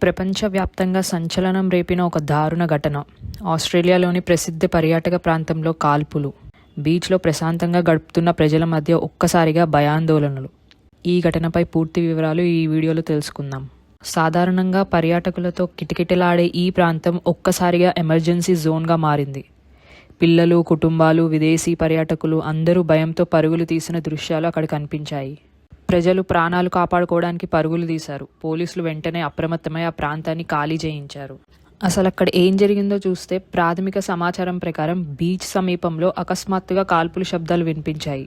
ప్రపంచవ్యాప్తంగా సంచలనం రేపిన ఒక దారుణ ఘటన. ఆస్ట్రేలియాలోని ప్రసిద్ధ పర్యాటక ప్రాంతంలో కాల్పులు. బీచ్లో ప్రశాంతంగా గడుపుతున్న ప్రజల మధ్య ఒక్కసారిగా భయాందోళనలు. ఈ ఘటనపై పూర్తి వివరాలు ఈ వీడియోలో తెలుసుకుందాం. సాధారణంగా పర్యాటకులతో కిటకిటలాడే ఈ ప్రాంతం ఒక్కసారిగా ఎమర్జెన్సీ జోన్గా మారింది. పిల్లలు, కుటుంబాలు, విదేశీ పర్యాటకులు అందరూ భయంతో పరుగులు తీసిన దృశ్యాలు అక్కడ కనిపించాయి. ప్రజలు ప్రాణాలు కాపాడుకోవడానికి పరుగులు తీశారు. పోలీసులు వెంటనే అప్రమత్తమై ఆ ప్రాంతాన్ని ఖాళీ చేయించారు. అసలు అక్కడ ఏం జరిగిందో చూస్తే, ప్రాథమిక సమాచారం ప్రకారం బీచ్ సమీపంలో అకస్మాత్తుగా కాల్పుల శబ్దాలు వినిపించాయి.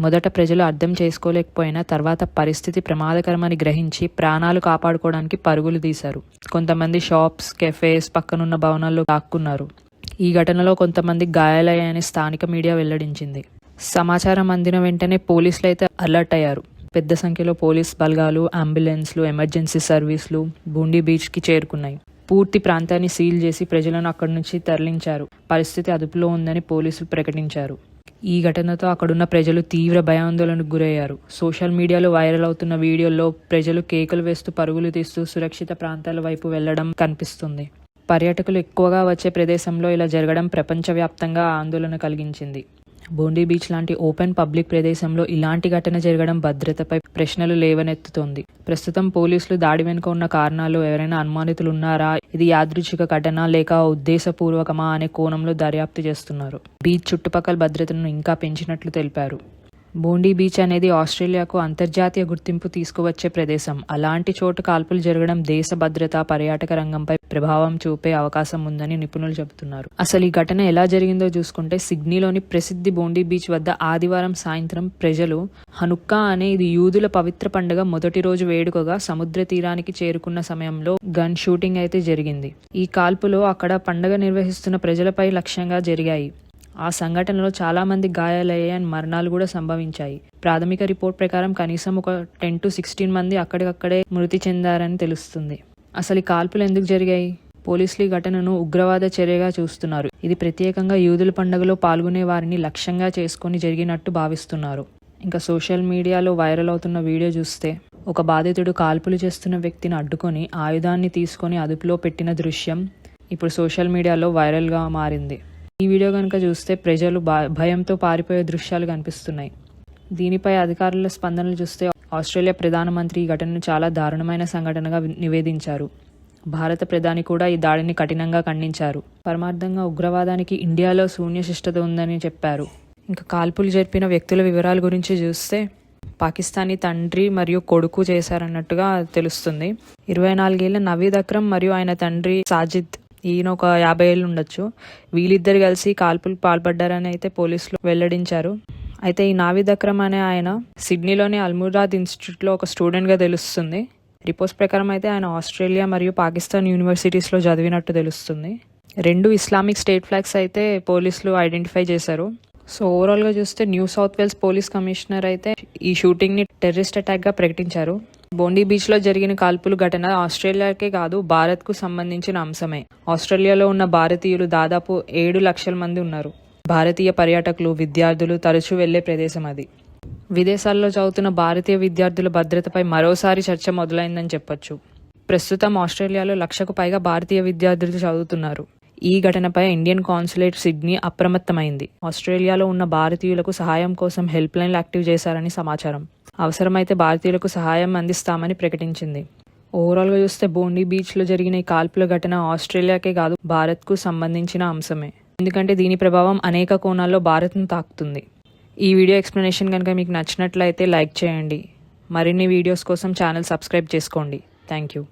మొదట ప్రజలు అర్థం చేసుకోలేకపోయినా తర్వాత పరిస్థితి ప్రమాదకరమని గ్రహించి ప్రాణాలు కాపాడుకోవడానికి పరుగులు తీశారు. కొంతమంది షాప్స్, కెఫేస్, పక్కనున్న భవనాల్లో దాక్కున్నారు. ఈ ఘటనలో కొంతమంది గాయాలయ్యాయని స్థానిక మీడియా వెల్లడించింది. సమాచారం అందిన వెంటనే పోలీసులు అయితే అలర్ట్ అయ్యారు. పెద్ద సంఖ్యలో పోలీస్ బలగాలు, అంబులెన్స్లు, ఎమర్జెన్సీ సర్వీసులు బూండీ బీచ్కి చేరుకున్నాయి. పూర్తి ప్రాంతాన్ని సీల్ చేసి ప్రజలను అక్కడి నుంచి తరలించారు. పరిస్థితి అదుపులో ఉందని పోలీసులు ప్రకటించారు. ఈ ఘటనతో అక్కడున్న ప్రజలు తీవ్ర భయాందోళనకు గురయ్యారు. సోషల్ మీడియాలో వైరల్ అవుతున్న వీడియోల్లో ప్రజలు కేకలు వేస్తూ పరుగులు తీస్తూ సురక్షిత ప్రాంతాల వైపు వెళ్లడం కనిపిస్తుంది. పర్యాటకులు ఎక్కువగా వచ్చే ప్రదేశంలో ఇలా జరగడం ప్రపంచవ్యాప్తంగా ఆందోళన కలిగించింది. బూండీ బీచ్ లాంటి ఓపెన్ పబ్లిక్ ప్రదేశంలో ఇలాంటి ఘటన జరగడం భద్రతపై ప్రశ్నలు లేవనెత్తుతోంది. ప్రస్తుతం పోలీసులు దాడి వెనుక ఉన్న కారణాలు, ఎవరైనా అనుమానితులు ఉన్నారా, ఇది యాదృచ్ఛిక ఘటన లేక ఉద్దేశపూర్వకమా అనే కోణంలో దర్యాప్తు చేస్తున్నారు. బీచ్ చుట్టుపక్కల భద్రతను ఇంకా పెంచినట్లు తెలిపారు. బూండీ బీచ్ అనేది ఆస్ట్రేలియాకు అంతర్జాతీయ గుర్తింపు తీసుకువచ్చే ప్రదేశం. అలాంటి చోటు కాల్పులు జరగడం దేశ భద్రత, పర్యాటక రంగంపై ప్రభావం చూపే అవకాశం ఉందని నిపుణులు చెబుతున్నారు. అసలు ఈ ఘటన ఎలా జరిగిందో చూసుకుంటే, సిడ్నీలోని ప్రసిద్ధి బూండీ బీచ్ వద్ద ఆదివారం సాయంత్రం ప్రజలు హనుక్కా అనే ఇది యూదుల పవిత్ర పండుగ మొదటి రోజు వేడుకగా సముద్ర తీరానికి చేరుకున్న సమయంలో గన్ షూటింగ్ అయితే జరిగింది. ఈ కాల్పులు అక్కడ పండుగ నిర్వహిస్తున్న ప్రజలపై లక్ష్యంగా జరిగాయి. ఆ సంఘటనలో చాలా మంది గాయాలయ్యాయని, మరణాలు కూడా సంభవించాయి. ప్రాథమిక రిపోర్ట్ ప్రకారం కనీసం ఒక 10 to 16 మంది అక్కడికక్కడే మృతి చెందారని తెలుస్తుంది. అసలు ఈ కాల్పులు ఎందుకు జరిగాయి? పోలీసులు ఈ ఘటనను ఉగ్రవాద చర్యగా చూస్తున్నారు. ఇది ప్రత్యేకంగా యూదుల పండుగలో పాల్గొనే వారిని లక్ష్యంగా చేసుకుని జరిగినట్టు భావిస్తున్నారు. ఇంకా సోషల్ మీడియాలో వైరల్ అవుతున్న వీడియో చూస్తే, ఒక బాధితుడు కాల్పులు చేస్తున్న వ్యక్తిని అడ్డుకొని ఆయుధాన్ని తీసుకొని అదుపులో పెట్టిన దృశ్యం ఇప్పుడు సోషల్ మీడియాలో వైరల్గా మారింది. ఈ వీడియో కనుక చూస్తే ప్రజలు భయంతో పారిపోయే దృశ్యాలు కనిపిస్తున్నాయి. దీనిపై అధికారుల స్పందనలు చూస్తే, ఆస్ట్రేలియా ప్రధానమంత్రి ఈ ఘటనను చాలా దారుణమైన సంఘటనగా నివేదించారు. భారత ప్రధాని కూడా ఈ దాడిని కఠినంగా ఖండించారు. పరమార్థంగా ఉగ్రవాదానికి ఇండియాలో శూన్యశిష్టత ఉందని చెప్పారు. ఇంకా కాల్పులు జరిపిన వ్యక్తుల వివరాల గురించి చూస్తే, పాకిస్తానీ తండ్రి మరియు కొడుకు చేశారన్నట్టుగా తెలుస్తుంది. 24 ఏళ్ల నవీద్ అక్రమ్ మరియు ఆయన తండ్రి సాజిద్, ఈయన ఒక 50 ఏళ్ళు ఉండొచ్చు. వీళ్ళిద్దరు కలిసి కాల్పులు పాల్పడ్డారని అయితే పోలీసులు వెల్లడించారు. అయితే ఈ నావీద్ అక్రమ్ అనే ఆయన సిడ్నీలోని అల్మురాద్ ఇన్స్టిట్యూట్లో ఒక స్టూడెంట్గా తెలుస్తుంది. రిపోర్ట్స్ ప్రకారం అయితే ఆయన ఆస్ట్రేలియా మరియు పాకిస్తాన్ యూనివర్సిటీస్లో చదివినట్టు తెలుస్తుంది. 2 ఇస్లామిక్ స్టేట్ ఫ్లాగ్స్ అయితే పోలీసులు ఐడెంటిఫై చేశారు. సో ఓవరాల్గా చూస్తే New South Wales police commissioner అయితే ఈ షూటింగ్ని టెర్రరిస్ట్ అటాక్గా ప్రకటించారు. బూండీ బీచ్లో జరిగిన కాల్పుల ఘటన ఆస్ట్రేలియాకే కాదు, భారత్కు సంబంధించిన అంశమే. ఆస్ట్రేలియాలో ఉన్న భారతీయులు దాదాపు 7 లక్షల మంది ఉన్నారు. భారతీయ పర్యాటకులు, విద్యార్థులు తరచూ వెళ్లే ప్రదేశం అది. విదేశాల్లో చదువుతున్న భారతీయ విద్యార్థుల భద్రతపై మరోసారి చర్చ మొదలైందని చెప్పొచ్చు. ప్రస్తుతం ఆస్ట్రేలియాలో 1,00,000కు పైగా భారతీయ విద్యార్థులు చదువుతున్నారు. ఈ ఘటనపై ఇండియన్ కాన్సులేట్ సిడ్నీ అప్రమత్తమైంది. ఆస్ట్రేలియాలో ఉన్న భారతీయులకు సహాయం కోసం హెల్ప్ లైన్లు యాక్టివ్ చేశారని సమాచారం. అవసరమైతే భారతీయులకు సహాయం అందిస్తామని ప్రకటించింది. ఓవరాల్గా చూస్తే బూండీ బీచ్లో జరిగిన ఈ కాల్పుల ఘటన ఆస్ట్రేలియాకే కాదు, భారత్కు సంబంధించిన అంశమే. ఎందుకంటే దీని ప్రభావం అనేక కోణాల్లో భారత్ను తాకుతుంది. ఈ వీడియో ఎక్స్ప్లెనేషన్ కనుక మీకు నచ్చినట్లయితే లైక్ చేయండి. మరిన్ని వీడియోస్ కోసం ఛానల్ సబ్స్క్రైబ్ చేసుకోండి. Thank you.